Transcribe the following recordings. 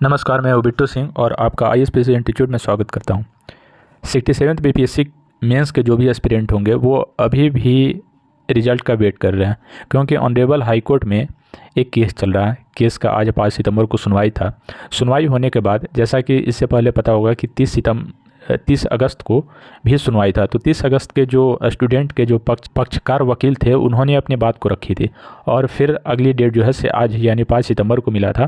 नमस्कार, मैं बिट्टू सिंह और आपका आईएएस इंस्टीट्यूट में स्वागत करता हूं। 67th बीपीएससी मेंस के जो भी एस्पिरेंट होंगे वो अभी भी रिजल्ट का वेट कर रहे हैं, क्योंकि ऑनरेबल हाई कोर्ट में एक केस चल रहा है। केस का आज 5 सितंबर को सुनवाई था। सुनवाई होने के बाद, जैसा कि इससे पहले पता होगा कि 30 अगस्त को भी सुनवाई था, तो 30 अगस्त के जो स्टूडेंट के जो पक्षकार वकील थे उन्होंने अपनी बात को रखी थी और फिर अगली डेट जो है से आज यानी 5 सितंबर को मिला था।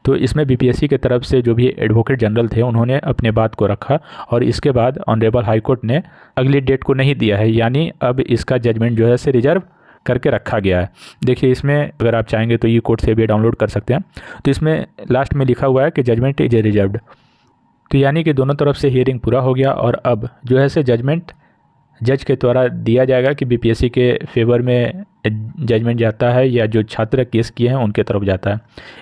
तो इसमें बीपीएससी के तरफ से जो भी एडवोकेट जनरल थे उन्होंने अपने बात को रखा और इसके बाद ऑनरेबल हाई कोर्ट ने अगली डेट को नहीं दिया है, यानी अब इसका जजमेंट जो है से रिजर्व करके रखा गया है। देखिए, इसमें अगर आप चाहेंगे तो ई कोर्ट से भी डाउनलोड कर सकते हैं। तो इसमें लास्ट में लिखा हुआ है कि जजमेंट इज रिजर्व्ड, तो यानी कि दोनों तरफ से हियरिंग पूरा हो गया और अब जो है से जजमेंट जज के द्वारा दिया जाएगा कि बीपीएससी के फेवर में जजमेंट जाता है या जो छात्र केस किए हैं उनके तरफ जाता है।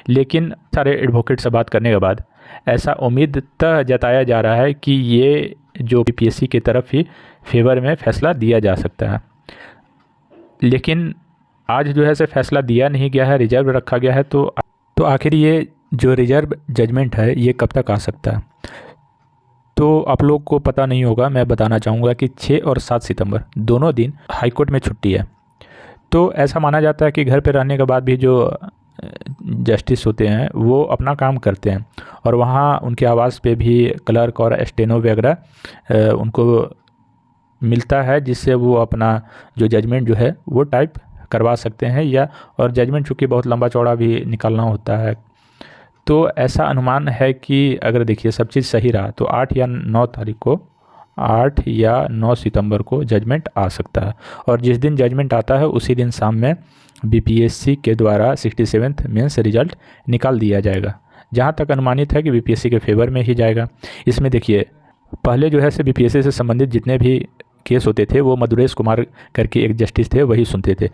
लेकिन सारे एडवोकेट से बात करने के बाद ऐसा उम्मीद जताया जा रहा है कि ये जो बीपीएससी की तरफ ही फेवर में फैसला दिया जा सकता है। लेकिन आज जो है से फैसला दिया नहीं गया है, रिजर्व रखा गया है। तो आखिर ये जो रिजर्व जजमेंट है ये कब तक आ सकता है? तो आप लोग को पता नहीं होगा, मैं बताना चाहूँगा कि 6 और 7 सितंबर दोनों दिन हाई कोर्ट में छुट्टी है। तो ऐसा माना जाता है कि घर पे रहने के बाद भी जो जस्टिस होते हैं वो अपना काम करते हैं और वहाँ उनके आवास पे भी क्लर्क और स्टेनो वगैरह उनको मिलता है, जिससे वो अपना जो जजमेंट जो है वो टाइप करवा सकते हैं या और जजमेंट चूँकि बहुत लंबा चौड़ा भी निकालना होता है। तो ऐसा अनुमान है कि अगर देखिए सब चीज़ सही रहा तो 8 या 9 सितंबर को जजमेंट आ सकता है और जिस दिन जजमेंट आता है उसी दिन शाम में बीपीएससी के द्वारा 67th मेंस रिजल्ट निकाल दिया जाएगा। जहां तक अनुमानित है कि बीपीएससी के फेवर में ही जाएगा। इसमें देखिए, पहले जो है से बीपीएससी से संबंधित जितने भी केस होते थे वो मधुरेश कुमार करके एक जस्टिस थे, वही सुनते थे।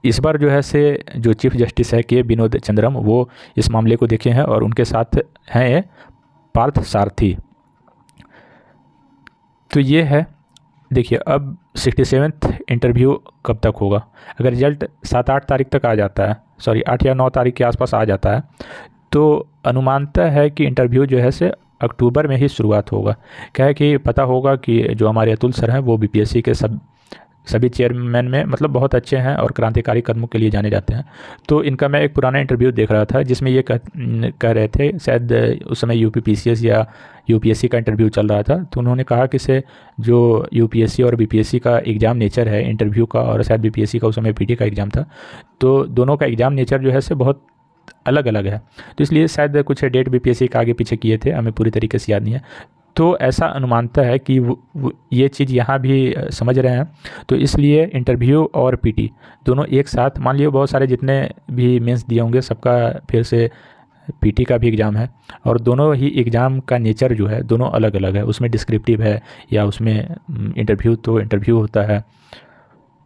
इस बार जो है से जो चीफ जस्टिस है के विनोद चंद्रम, वो इस मामले को देखे हैं और उनके साथ हैं पार्थ सारथी। तो ये है, देखिए अब 67th इंटरव्यू कब तक होगा? अगर रिजल्ट 7-8 तारीख तक आ जाता है, सॉरी 8 या 9 तारीख के आसपास आ जाता है, तो अनुमानता है कि इंटरव्यू जो है से अक्टूबर में ही शुरुआत होगा। क्या है कि पता होगा कि जो हमारे अतुल सर हैं वो बीपीएससी के सभी चेयरमैन में मतलब बहुत अच्छे हैं और क्रांतिकारी कदमों के लिए जाने जाते हैं। तो इनका मैं एक पुराना इंटरव्यू देख रहा था जिसमें ये कह रहे थे, शायद उस समय यूपीपीसीएस या यूपीएससी का इंटरव्यू चल रहा था, तो उन्होंने कहा कि से जो यूपीएससी और बीपीएससी का एग्ज़ाम नेचर है इंटरव्यू का, और शायद बीपीएससी का उस समय पीटी का एग्ज़ाम था, तो दोनों का एग्ज़ाम नेचर जो है से बहुत अलग अलग है। तो इसलिए शायद कुछ डेट बीपीएससी का आगे पीछे किए थे, हमें पूरी तरीके से याद नहीं है। तो ऐसा अनुमानता है कि ये चीज़ यहाँ भी समझ रहे हैं। तो इसलिए इंटरव्यू और पीटी दोनों एक साथ, मान लियो बहुत सारे जितने भी मेंस दिए होंगे सबका फिर से पीटी का भी एग्ज़ाम है और दोनों ही एग्ज़ाम का नेचर जो है दोनों अलग अलग है। उसमें डिस्क्रिप्टिव है या उसमें इंटरव्यू होता है,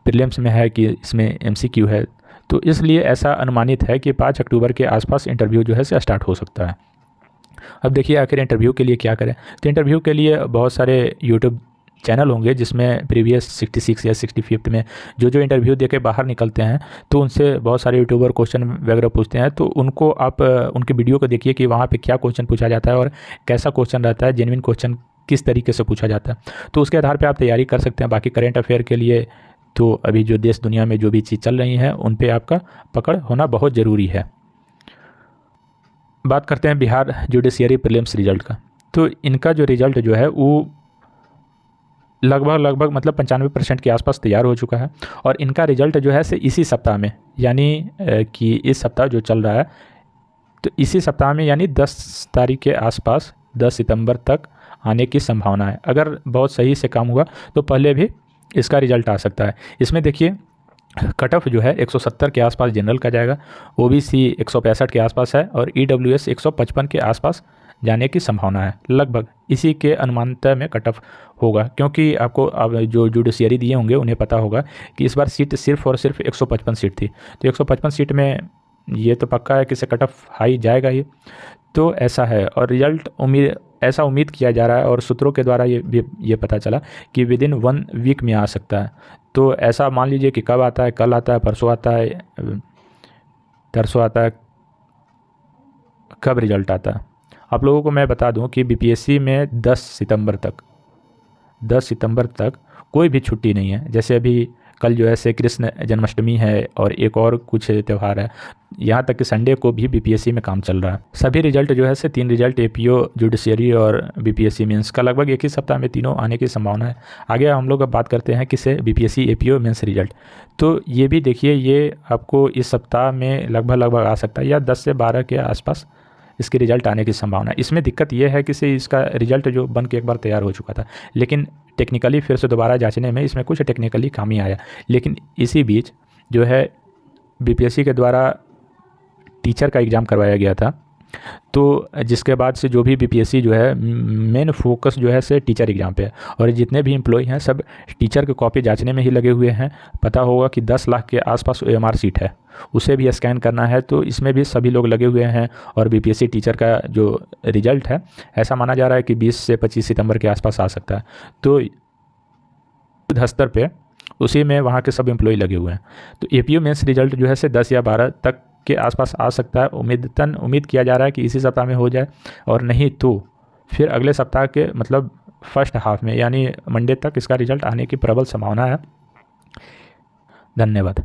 प्रीलिम्स में है कि इसमें एमसीक्यू है। तो इसलिए ऐसा अनुमानित है कि 5 अक्टूबर के आसपास इंटरव्यू जो है से स्टार्ट हो सकता है। अब देखिए आखिर इंटरव्यू के लिए क्या करें? तो इंटरव्यू के लिए बहुत सारे यूट्यूब चैनल होंगे जिसमें प्रीवियस 66 या 65th में जो इंटरव्यू दे के बाहर निकलते हैं, तो उनसे बहुत सारे यूट्यूबर क्वेश्चन वगैरह पूछते हैं। तो उनको आप उनके वीडियो को देखिए कि वहाँ पे क्या क्वेश्चन पूछा जाता है और कैसा क्वेश्चन रहता है, जेन्युइन क्वेश्चन किस तरीके से पूछा जाता है। तो उसके आधार पर आप तैयारी कर सकते हैं। बाकी करेंट अफेयर के लिए तो अभी जो देश दुनिया में जो भी चीज़ चल रही हैं उन पर आपका पकड़ होना बहुत ज़रूरी है। बात करते हैं बिहार जुडिशियरी प्रीलिम्स रिजल्ट का। तो इनका जो रिजल्ट जो है वो लगभग मतलब 95% के आसपास तैयार हो चुका है और इनका रिजल्ट जो है से इसी सप्ताह में, यानी कि इस सप्ताह जो चल रहा है, तो इसी सप्ताह में यानी 10 तारीख के आसपास 10 सितंबर तक आने की संभावना है। अगर बहुत सही से काम हुआ तो पहले भी इसका रिजल्ट आ सकता है। इसमें देखिए कट ऑफ जो है 170 के आसपास जनरल का जाएगा, ओबीसी 165 के आसपास है और ईडब्ल्यूएस 155 के आसपास जाने की संभावना है। लगभग इसी के अनुमानता में कट ऑफ होगा, क्योंकि आपको अब जो जुडिशियरी दिए होंगे उन्हें पता होगा कि इस बार सीट सिर्फ और सिर्फ 155 सीट थी। तो 155 सीट में ये तो पक्का है कि से कट ऑफ हाई जाएगा ही। तो ऐसा है और रिजल्ट ऐसा उम्मीद किया जा रहा है और सूत्रों के द्वारा ये पता चला कि विद इन 1 वीक में आ सकता है। तो ऐसा मान लीजिए कि कब आता है, कल आता है, परसों आता है, तरसों आता है, कब रिजल्ट आता है। आप लोगों को मैं बता दूं कि बीपीएससी में 10 सितंबर तक कोई भी छुट्टी नहीं है। जैसे अभी कल जो है से कृष्ण जन्माष्टमी है और एक और कुछ त्यौहार है, यहाँ तक कि संडे को भी बीपीएससी में काम चल रहा है। सभी रिजल्ट जो है से 3 रिजल्ट एपीओ, जुडिशियरी और बीपीएससी मेंस का लगभग एक ही सप्ताह में तीनों आने की संभावना है। आगे हम लोग अब बात करते हैं किसे, बीपीएससी एपीओ मेंस रिजल्ट। तो ये भी देखिए, ये आपको इस सप्ताह में लगभग आ सकता है या 10 से 12 के आसपास इसके रिजल्ट आने की संभावना है। इसमें दिक्कत यह है कि इसका रिजल्ट जो बन के एक बार तैयार हो चुका था, लेकिन टेक्निकली फिर से दोबारा जांचने में इसमें कुछ टेक्निकली खामी आया। लेकिन इसी बीच जो है बीपीएससी के द्वारा टीचर का एग्ज़ाम करवाया गया था, तो जिसके बाद से जो भी बीपीएससी जो है मेन फोकस जो है से टीचर एग्ज़ाम पे है, और जितने भी एम्प्लॉय हैं सब टीचर की कॉपी जांचने में ही लगे हुए हैं। पता होगा कि 10 लाख के आसपास OMR सीट है, उसे भी स्कैन करना है, तो इसमें भी सभी लोग लगे हुए हैं। और बीपीएससी टीचर का जो रिजल्ट है, ऐसा माना जा रहा है कि 20 से 25 सितंबर के आसपास आ सकता है। तो स्तर पे उसी में वहाँ के सब एम्प्लॉय लगे हुए हैं। तो एपीओ मेंस रिजल्ट जो है से 10 या 12 तक के आसपास आ सकता है। उम्मीद किया जा रहा है कि इसी सप्ताह में हो जाए, और नहीं तो फिर अगले सप्ताह के मतलब फर्स्ट हाफ में यानी मंडे तक इसका रिजल्ट आने की प्रबल संभावना है। धन्यवाद।